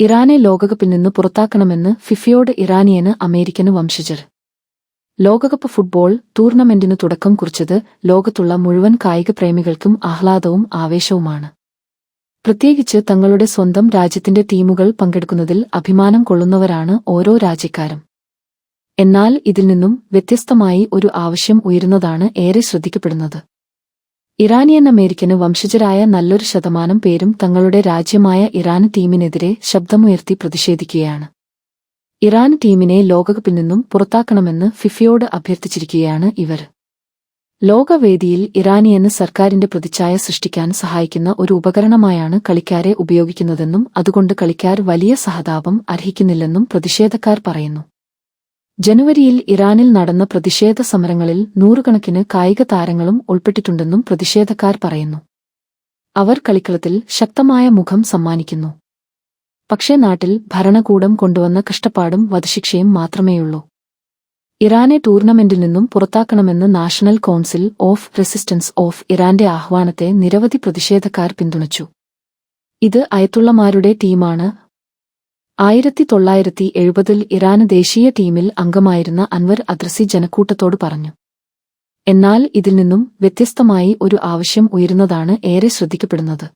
ഇറാനെ ലോകകപ്പിൽ നിന്ന് പുറത്താക്കണമെന്ന് ഫിഫയോട് ഇറാനിയന് അമേരിക്കന് വംശജർ. ലോകകപ്പ് ഫുട്ബോൾ ടൂർണമെന്റിനു തുടക്കം കുറിച്ചത് ലോകത്തുള്ള മുഴുവൻ കായിക പ്രേമികൾക്കും ആഹ്ലാദവും ആവേശവുമാണ്. പ്രത്യേകിച്ച് തങ്ങളുടെ സ്വന്തം രാജ്യത്തിന്റെ ടീമുകൾ പങ്കെടുക്കുന്നതിൽ അഭിമാനം കൊള്ളുന്നവരാണ് ഓരോ രാജ്യക്കാരും. എന്നാൽ ഇതിൽ നിന്നും വ്യത്യസ്തമായി ഒരു ആവശ്യം ഉയരുന്നതാണ് ഏറെ ശ്രദ്ധിക്കപ്പെടുന്നത്. ഇറാനിയൻ അമേരിക്കന് വംശജരായ നല്ലൊരു ശതമാനം പേരും തങ്ങളുടെ രാജ്യമായ ഇറാൻ ടീമിനെതിരെ ശബ്ദമുയർത്തി പ്രതിഷേധിക്കുകയാണ്. ഇറാൻ ടീമിനെ ലോകകപ്പിൽ നിന്നും പുറത്താക്കണമെന്ന് ഫിഫയോട് അഭ്യർത്ഥിച്ചിരിക്കുകയാണ് ഇവർ. ലോകവേദിയിൽ ഇറാനിയന് സർക്കാരിന്റെ പ്രതിച്ഛായ സൃഷ്ടിക്കാൻ സഹായിക്കുന്ന ഒരു ഉപകരണമായാണ് കളിക്കാരെ ഉപയോഗിക്കുന്നതെന്നും അതുകൊണ്ട് കളിക്കാർ വലിയ സഹതാപം അർഹിക്കുന്നില്ലെന്നും പ്രതിഷേധക്കാർ പറയുന്നു. ജനുവരിയിൽ ഇറാനിൽ നടന്ന പ്രതിഷേധ സമരങ്ങളിൽ നൂറുകണക്കിന് കായിക താരങ്ങളും ഉൾപ്പെട്ടിട്ടുണ്ടെന്നും പ്രതിഷേധക്കാർ പറയുന്നു. അവർ കളിക്കളത്തിൽ ശക്തമായ മുഖം സമ്മാനിക്കുന്നു. പക്ഷേ നാട്ടിൽ ഭരണകൂടം കൊണ്ടുവന്ന കഷ്ടപ്പാടും വധശിക്ഷയും മാത്രമേയുള്ളൂ. ഇറാനെ ടൂർണമെന്റിൽ നിന്നും പുറത്താക്കണമെന്ന് National Council of Resistance of ഇറാന്റെ ആഹ്വാനത്തെ നിരവധി പ്രതിഷേധക്കാർ പിന്തുണച്ചു. ഇത് അയത്തുള്ളമാരുടെ ടീമാണ്. 1970-ൽ ഇറാന് ദേശീയ ടീമിൽ അംഗമായിരുന്ന അൻവർ അദ്രസി ജനക്കൂട്ടത്തോട് പറഞ്ഞു. എന്നാൽ ഇതിൽ നിന്നും വ്യത്യസ്തമായി ഒരു ആവശ്യം ഉയരുന്നതാണ് ഏറെ ശ്രദ്ധിക്കപ്പെടുന്നത്.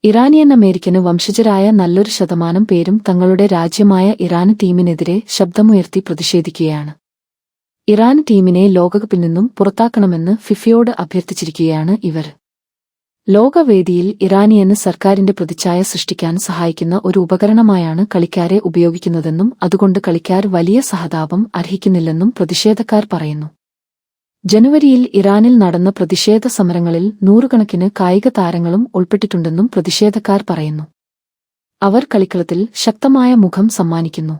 ഇറാനിയൻ അമേരിക്കന് വംശജരായ നല്ലൊരു ശതമാനം പേരും തങ്ങളുടെ രാജ്യമായ ഇറാൻ ടീമിനെതിരെ ശബ്ദമുയർത്തി പ്രതിഷേധിക്കുകയാണ്. ഇറാൻ ടീമിനെ ലോകകപ്പിൽ നിന്നും പുറത്താക്കണമെന്ന് ഫിഫയോട് അഭ്യർത്ഥിച്ചിരിക്കുകയാണ് ഇവർ. ലോകവേദിയിൽ ഇറാനിയന് സർക്കാരിന്റെ പ്രതിച്ഛായ സൃഷ്ടിക്കാൻ സഹായിക്കുന്ന ഒരു ഉപകരണമായാണ് കളിക്കാരെ ഉപയോഗിക്കുന്നതെന്നും അതുകൊണ്ട് കളിക്കാർ വലിയ സഹതാപം അർഹിക്കുന്നില്ലെന്നും പ്രതിഷേധക്കാർ പറയുന്നു. ജനുവരിയിൽ ഇറാനിൽ നടന്ന പ്രതിഷേധ സമരങ്ങളിൽ നൂറുകണക്കിന് കായിക താരങ്ങളും ഉൾപ്പെട്ടിട്ടുണ്ടെന്നും പ്രതിഷേധക്കാർ പറയുന്നു. അവർ കളിക്കളത്തിൽ ശക്തമായ മുഖം സമ്മാനിക്കുന്നു.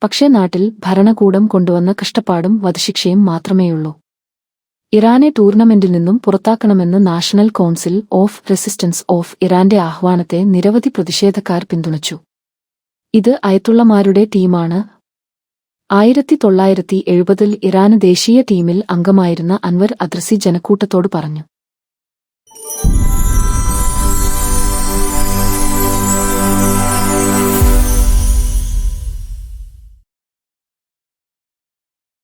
പക്ഷേ നാട്ടിൽ ഭരണകൂടം കൊണ്ടുവന്ന കഷ്ടപ്പാടും വധശിക്ഷയും മാത്രമേയുള്ളൂ. ഇറാനെ ടൂർണമെന്റിൽ നിന്നും പുറത്താക്കണമെന്ന് National Council of Resistance of ഇറാന്റെ ആഹ്വാനത്തെ നിരവധി പ്രതിഷേധക്കാർ പിന്തുണച്ചു. ഇത് അയത്തുള്ളമാരുടെ ടീമാണ്. 1970-ൽ ഇറാന് ദേശീയ ടീമിൽ അംഗമായിരുന്ന അൻവർ അദ്രസി ജനക്കൂട്ടത്തോട് പറഞ്ഞു.